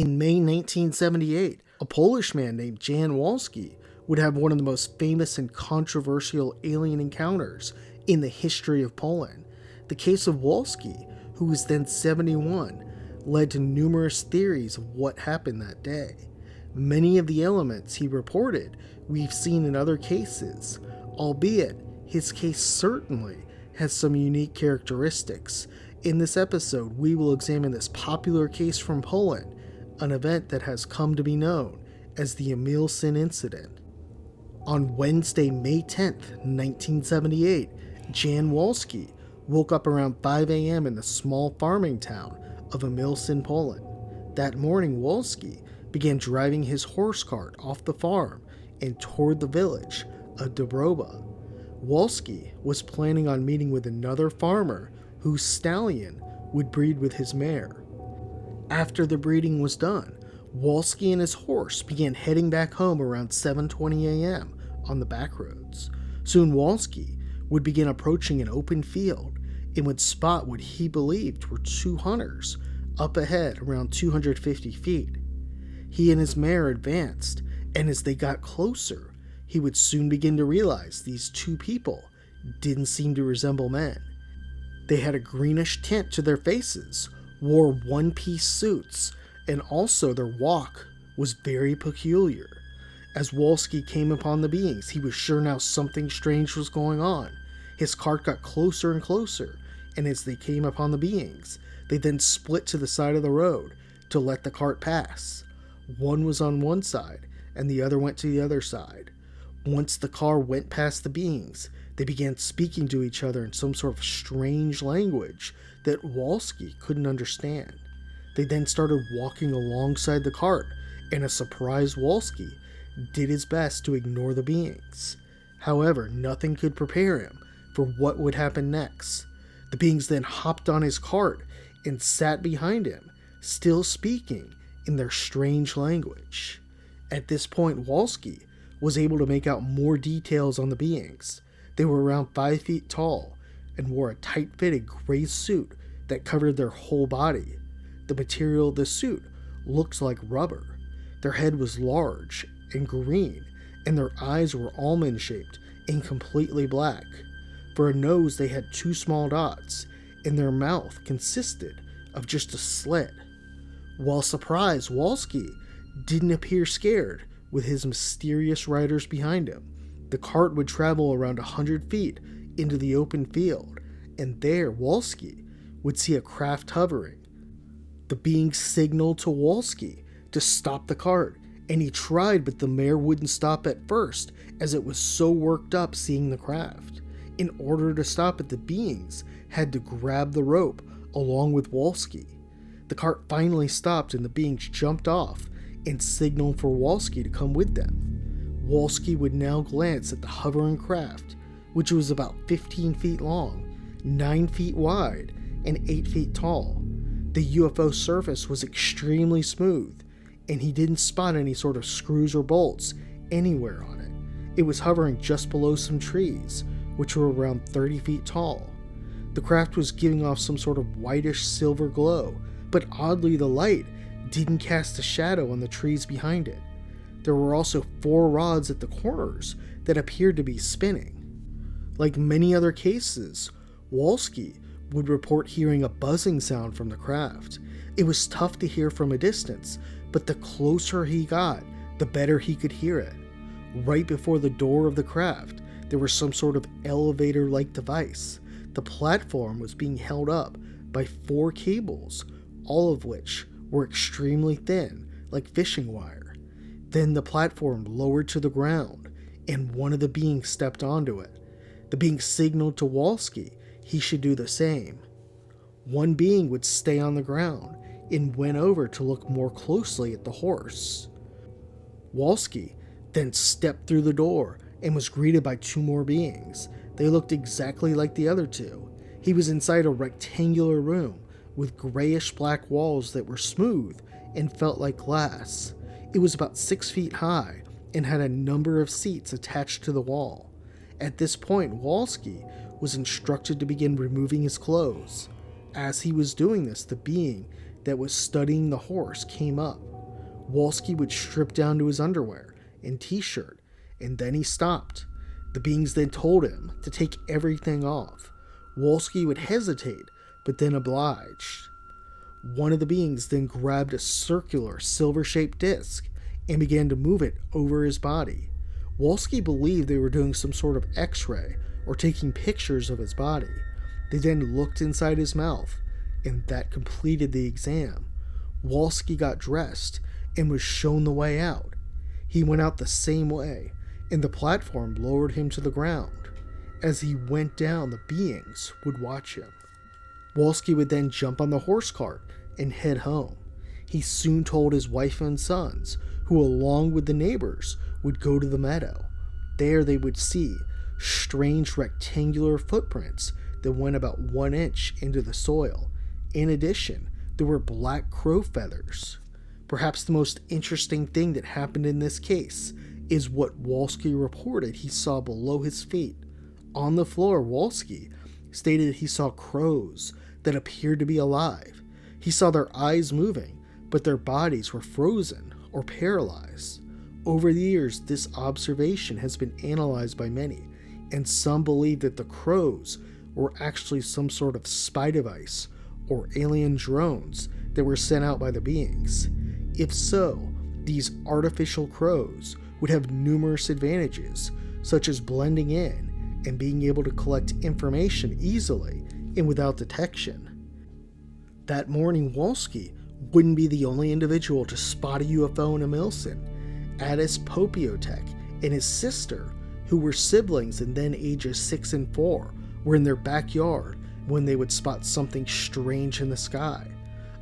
In May 1978, a Polish man named Jan Wolski would have one of the most famous and controversial alien encounters in the history of Poland. The case of Wolski, who was then 71, led to numerous theories of what happened that day. Many of the elements he reported we've seen in other cases, albeit his case certainly has some unique characteristics. In this episode, we will examine this popular case from Poland, an event that has come to be known as the Emilcin Incident. On Wednesday, May 10th, 1978, Jan Wolski woke up around 5 a.m. in the small farming town of Emilcin, Poland. That morning, Wolski began driving his horse cart off the farm and toward the village of Dobroba. Wolski was planning on meeting with another farmer whose stallion would breed with his mare. After the breeding was done, Wolski and his horse began heading back home around 7:20 a.m. on the back roads. Soon Wolski would begin approaching an open field and would spot what he believed were two hunters up ahead around 250 feet. He and his mare advanced, and as they got closer, he would soon begin to realize these two people didn't seem to resemble men. They had a greenish tint to their faces, wore one-piece suits, and also their walk was very peculiar. As Wolski came upon the beings, he was sure now something strange was going on. His cart got closer and closer, and as they came upon the beings, they then split to the side of the road to let the cart pass. One was on one side, and the other went to the other side. Once the car went past the beings, they began speaking to each other in some sort of strange language that Wolski couldn't understand. They then started walking alongside the cart, and a surprised Wolski did his best to ignore the beings. However, nothing could prepare him for what would happen next. The beings then hopped on his cart and sat behind him, still speaking in their strange language. At this point, Wolski was able to make out more details on the beings. They were around 5 feet tall and wore a tight-fitted gray suit that covered their whole body. The material of the suit looked like rubber. Their head was large and green, and their eyes were almond-shaped and completely black. For a nose, they had 2 small dots, and their mouth consisted of just a slit. While surprised, Wolski didn't appear scared with his mysterious riders behind him. The cart would travel around 100 feet into the open field, and there Wolski would see a craft hovering. The being signaled to Wolski to stop the cart, and he tried, but the mare wouldn't stop at first as it was so worked up seeing the craft. In order to stop it, the beings had to grab the rope along with Wolski. The cart finally stopped, and the beings jumped off and signaled for Wolski to come with them. Wolski would now glance at the hovering craft, which was about 15 feet long, 9 feet wide, and 8 feet tall. The UFO surface was extremely smooth, and he didn't spot any sort of screws or bolts anywhere on it. It was hovering just below some trees, which were around 30 feet tall. The craft was giving off some sort of whitish silver glow, but oddly the light didn't cast a shadow on the trees behind it. There were also 4 rods at the corners that appeared to be spinning. Like many other cases, Wolski would report hearing a buzzing sound from the craft. It was tough to hear from a distance, but the closer he got, the better he could hear it. Right before the door of the craft, there was some sort of elevator-like device. The platform was being held up by 4 cables, all of which were extremely thin, like fishing wire. Then the platform lowered to the ground, and one of the beings stepped onto it. The being signaled to Wolski he should do the same. One being would stay on the ground and went over to look more closely at the horse. Wolski then stepped through the door and was greeted by 2 more beings. They looked exactly like the other 2. He was inside a rectangular room with grayish black walls that were smooth and felt like glass. It was about 6 feet high and had a number of seats attached to the wall. At this point, Wolski was instructed to begin removing his clothes. As he was doing this, the being that was studying the horse came up. Wolski would strip down to his underwear and t-shirt, and then he stopped. The beings then told him to take everything off. Wolski would hesitate, but then obliged. One of the beings then grabbed a circular, silver-shaped disc and began to move it over his body. Wolski believed they were doing some sort of x-ray or taking pictures of his body. They then looked inside his mouth, and that completed the exam. Wolski got dressed and was shown the way out. He went out the same way, and the platform lowered him to the ground. As he went down, the beings would watch him. Wolski would then jump on the horse cart and head home. He soon told his wife and sons, who along with the neighbors would go to the meadow. There they would see strange rectangular footprints that went about 1 inch into the soil. In addition, there were black crow feathers. Perhaps the most interesting thing that happened in this case is what Wolski reported he saw below his feet. On the floor, Wolski stated he saw crows that appeared to be alive. He saw their eyes moving, but their bodies were frozen or paralyzed. Over the years, this observation has been analyzed by many, and some believe that the crows were actually some sort of spy device or alien drones that were sent out by the beings. If so, these artificial crows would have numerous advantages, such as blending in and being able to collect information easily and without detection. That morning, Wolski wouldn't be the only individual to spot a UFO in Emilcin. Addis Popiotek and his sister, who were siblings and then ages 6 and 4, were in their backyard when they would spot something strange in the sky.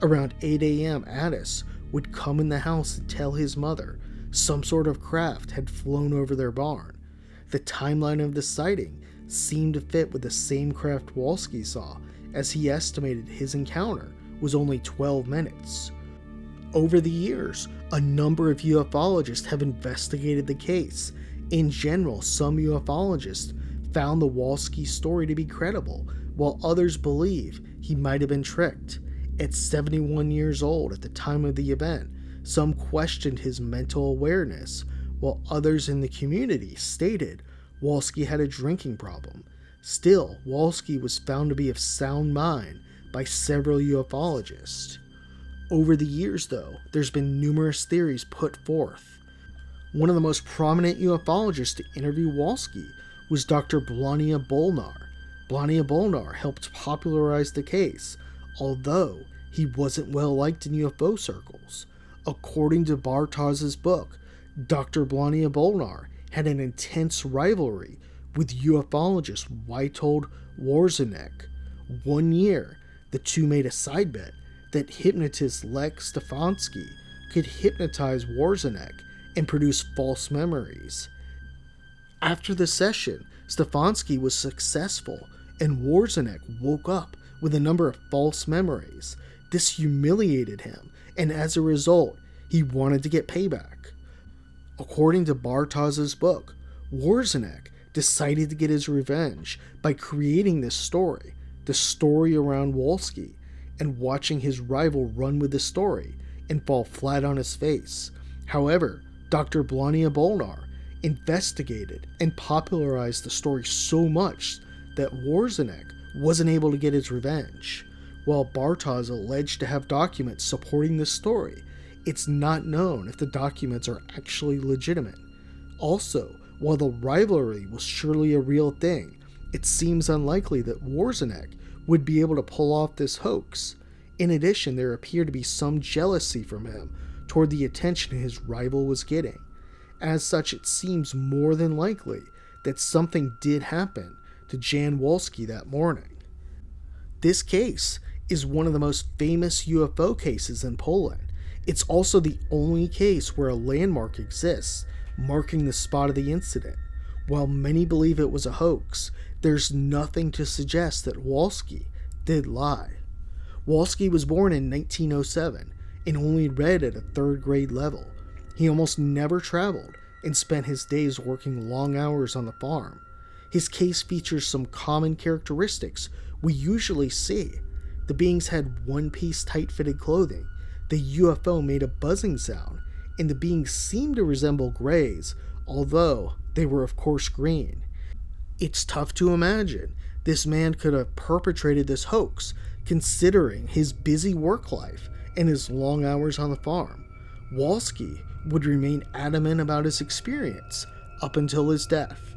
Around 8 a.m., Addis would come in the house and tell his mother some sort of craft had flown over their barn. The timeline of the sighting seemed to fit with the same craft Wolski saw, as he estimated his encounter was only 12 minutes. Over the years, a number of ufologists have investigated the case. In general, some ufologists found the Wolski story to be credible, while others believe he might have been tricked. At 71 years old at the time of the event, some questioned his mental awareness, while others in the community stated Wolski had a drinking problem. Still, Wolski was found to be of sound mind by several ufologists. Over the years, though, there's been numerous theories put forth. One of the most prominent ufologists to interview Wolski was Dr. Blania Bolnar. Blania Bolnar helped popularize the case, although he wasn't well liked in UFO circles. According to Bartos's book, Dr. Blania Bolnar had an intense rivalry with ufologist Witold Warzenek. One year, the two made a side bet that hypnotist Lex Stefanski could hypnotize Warzenek and produce false memories. After the session, Stefanski was successful, and Warzenek woke up with a number of false memories. This humiliated him, and as a result, he wanted to get payback. According to Bartos's book, Warzenek decided to get his revenge by creating this story, the story around Wolski, and watching his rival run with the story and fall flat on his face. However, Dr. Blania Bolnar investigated and popularized the story so much that Warzenek wasn't able to get his revenge. While Bartos alleged to have documents supporting this story, it's not known if the documents are actually legitimate. Also, while the rivalry was surely a real thing, it seems unlikely that Warzenek would be able to pull off this hoax. In addition, there appeared to be some jealousy from him toward the attention his rival was getting. As such, it seems more than likely that something did happen to Jan Wolski that morning. This case is one of the most famous UFO cases in Poland. It's also the only case where a landmark exists, marking the spot of the incident. While many believe it was a hoax, there's nothing to suggest that Wolski did lie. Wolski was born in 1907 and only read at a 3rd grade level. He almost never traveled and spent his days working long hours on the farm. His case features some common characteristics we usually see. The beings had one-piece tight-fitted clothing. The UFO made a buzzing sound, and the beings seemed to resemble greys, although they were of course green. It's tough to imagine this man could have perpetrated this hoax, considering his busy work life and his long hours on the farm. Wolski would remain adamant about his experience up until his death.